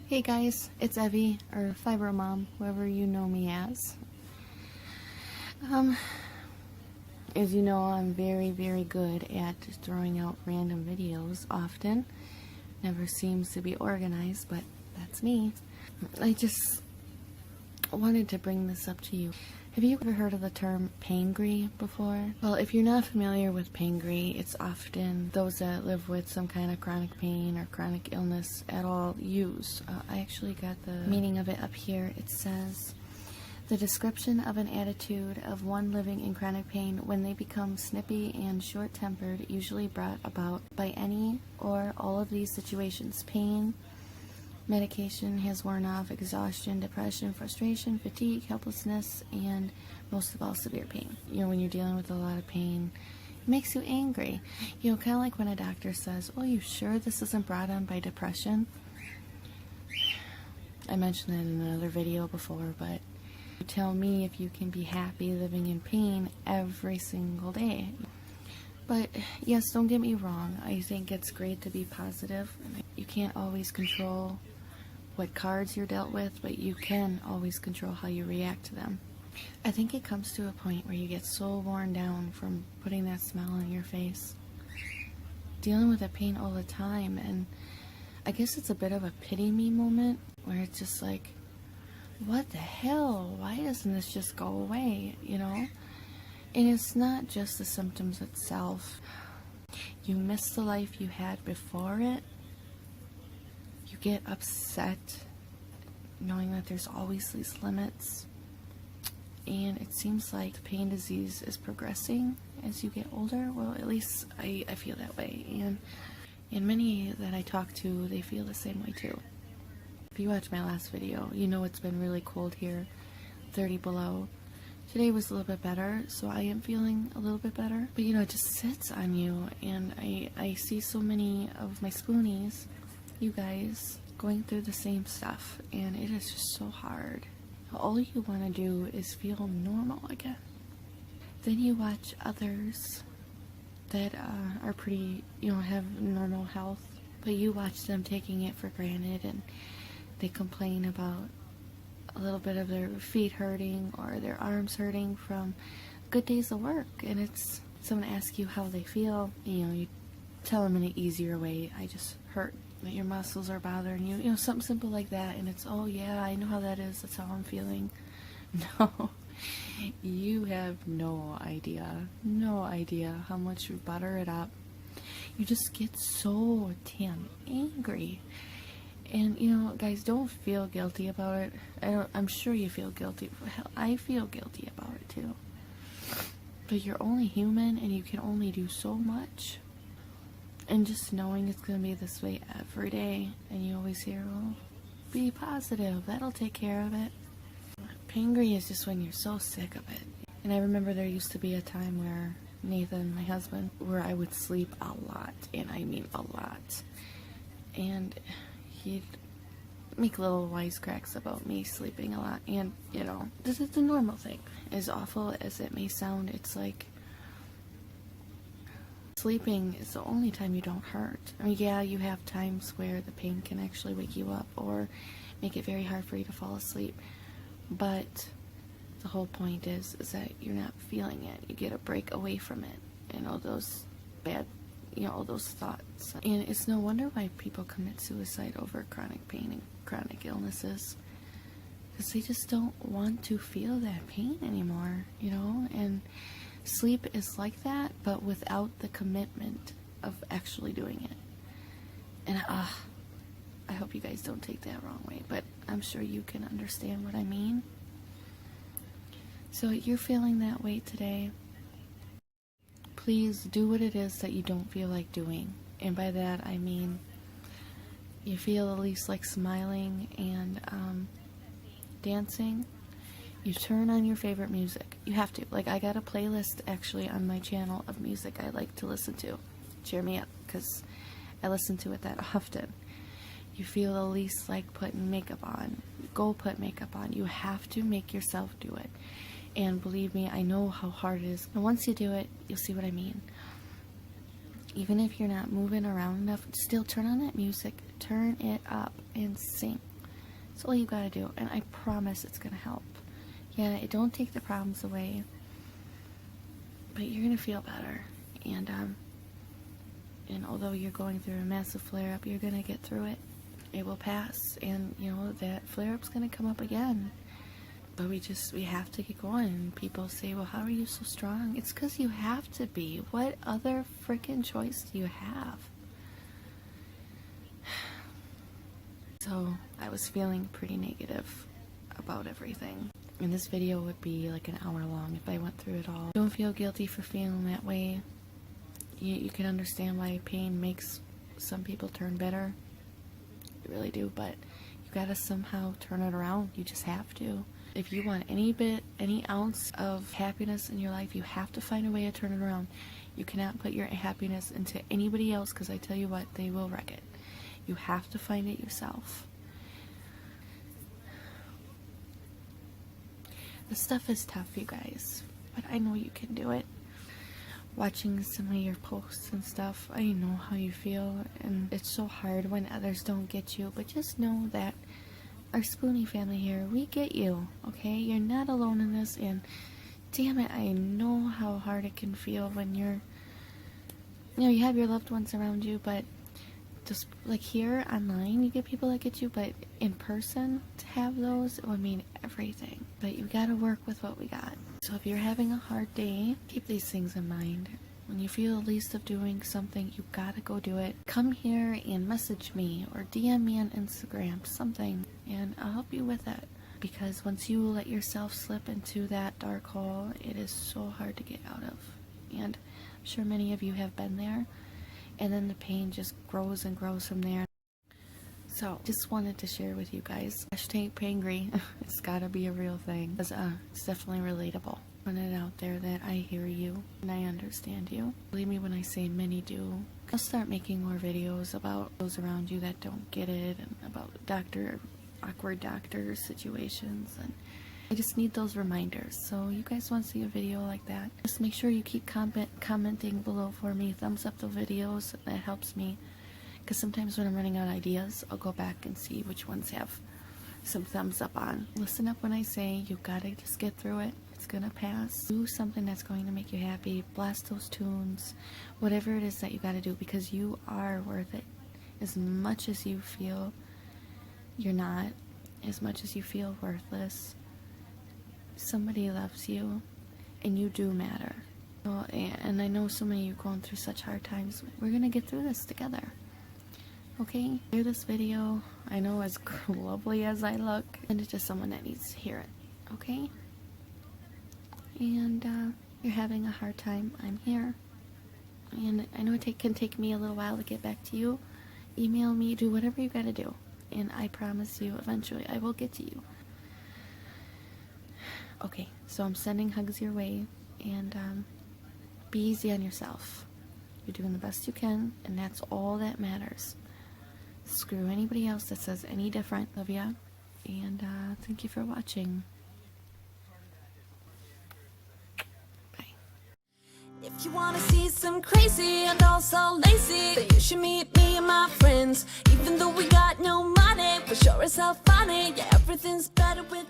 Hey guys, it's Evie, or Fibromom, whoever you know me as. As you know, I'm very good at throwing out random videos often. Never seems to be organized, but that's me. I just wanted to bring this up to you. Have you ever heard of the term Paingry before? Well, if you're not familiar with Paingry, it's often those that live with some kind of chronic pain or chronic illness at all use. I actually got the meaning of it up here. It says, the description of an attitude of one living in chronic pain when they become snippy and short-tempered, usually brought about by any or all of these situations: pain, medication has worn off, exhaustion, depression, frustration, fatigue, helplessness, and most of all, severe pain. You know, when you're dealing with a lot of pain, it makes you angry. You know, kind of like when a doctor says, "Oh, you sure this isn't brought on by depression?" I mentioned that in another video before, but tell me if you can be happy living in pain every single day. But yes, don't get me wrong, I think it's great to be positive. You can't always control what cards you're dealt with, but you can always control how you react to them. I think it comes to a point where you get so worn down from putting that smile on your face, dealing with that pain all the time, and I guess it's a bit of a pity me moment where it's just like, what the hell? Why doesn't this just go away, you know? And it's not just the symptoms itself. You miss the life you had before it. You get upset knowing that there's always these limits. And it seems like the pain disease is progressing as you get older. Well, at least I feel that way. And many that I talk to, they feel the same way too. If you watched my last video, you know it's been really cold here, 30 below. Today was a little bit better, so I am feeling a little bit better. But you know, it just sits on you, and I see so many of my spoonies, you guys, going through the same stuff, and it is just so hard. All you want to do is feel normal again. Then you watch others that are pretty, you know, have normal health, but you watch them taking it for granted, and they complain about a little bit of their feet hurting or their arms hurting from good days of work, and it's someone asks you how they feel, you know, you tell them in an easier way, I just hurt, that your muscles are bothering you, you know, something simple like that, and it's, oh yeah, I know how that is, that's how I'm feeling. No, you have no idea how much you butter it up. You just get so damn angry. And you know, guys, don't feel guilty about it. I'm sure you feel guilty. Hell, I feel guilty about it too. But you're only human, and you can only do so much. And just knowing it's gonna be this way every day, and you always hear, "Oh, be positive. That'll take care of it." Paingry is just when you're so sick of it. And I remember there used to be a time where Nathan, my husband, where I would sleep a lot, and I mean a lot. And he'd make little wisecracks about me sleeping a lot, and you know, this is the normal thing. As awful as it may sound, it's like sleeping is the only time you don't hurt. I mean, yeah, you have times where the pain can actually wake you up or make it very hard for you to fall asleep, but the whole point is that you're not feeling it. You get a break away from it and all those bad, you know, all those thoughts. And it's no wonder why people commit suicide over chronic pain and chronic illnesses, because they just don't want to feel that pain anymore, you know. And sleep is like that, but without the commitment of actually doing it. And I hope you guys don't take that wrong way, but I'm sure you can understand what I mean. So you're feeling that way today, please do what it is that you don't feel like doing. And by that I mean you feel at least like smiling and dancing. You turn on your favorite music. You have to. Like, I got a playlist actually on my channel of music I like to listen to. Cheer me up, because I listen to it that often. You feel at least like putting makeup on. Go put makeup on. You have to make yourself do it. And believe me, I know how hard it is. And once you do it, you'll see what I mean. Even if you're not moving around enough, still turn on that music. Turn it up and sing. That's all you gotta do, and I promise it's gonna help. Yeah, it don't take the problems away, but you're gonna feel better. And although you're going through a massive flare-up, you're gonna get through it. It will pass, and you know that flare-up's gonna come up again. But we have to get going. People say, well, how are you so strong? It's because you have to be. What other freaking choice do you have? So I was feeling pretty negative about everything. And this video would be like an hour long if I went through it all. Don't feel guilty for feeling that way. You can understand why pain makes some people turn bitter. You really do, but you gotta somehow turn it around. You just have to. If you want any ounce of happiness in your life, you have to find a way to turn it around. You cannot put your happiness into anybody else, because I tell you what, they will wreck it. You have to find it yourself. The stuff is tough, you guys, but I know you can do it. Watching some of your posts and stuff, I know how you feel, and it's so hard when others don't get you, but just know that our Spoonie family here, we get you, okay? You're not alone in this, and damn it, I know how hard it can feel when you have your loved ones around you, but just like here online, you get people that get you, but in person, to have those, it would mean everything. But you gotta work with what we got. So if you're having a hard day, keep these things in mind. When you feel the least of doing something, you gotta go do it. Come here and message me or DM me on Instagram, something, and I'll help you with it. Because once you let yourself slip into that dark hole, it is so hard to get out of. And I'm sure many of you have been there. And then the pain just grows and grows from there. So, just wanted to share with you guys. Hashtag Paingry. It's gotta be a real thing. It's definitely relatable. Put it out there that I hear you and I understand you. Believe me when I say many do. I'll start making more videos about those around you that don't get it, and about awkward doctor situations, and I just need those reminders. So you guys want to see a video like that, just make sure you keep commenting below for me. Thumbs up the videos. That helps me, because sometimes when I'm running out of ideas, I'll go back and see which ones have some thumbs up on. Listen up when I say you gotta just get through it. It's gonna pass. Do something that's going to make you happy. Blast those tunes. Whatever it is that you gotta do, because you are worth it. As much as you feel you're not, as much as you feel worthless, somebody loves you, and you do matter. So, and I know so many of you going through such hard times. We're gonna get through this together. Okay? Share this video. I know as lovely as I look, send it to someone that needs to hear it. Okay? And you're having a hard time, I'm here. And I know it can take me a little while to get back to you. Email me, do whatever you gotta do. And I promise you, eventually I will get to you. Okay, so I'm sending hugs your way, and be easy on yourself. You're doing the best you can, and that's all that matters. Screw anybody else that says any different. Love ya, and thank you for watching. Bye. If you wanna see some crazy and also lazy, then you should meet me and my friends. Even though we got no money, we're sure as hell funny. Yeah, everything's better with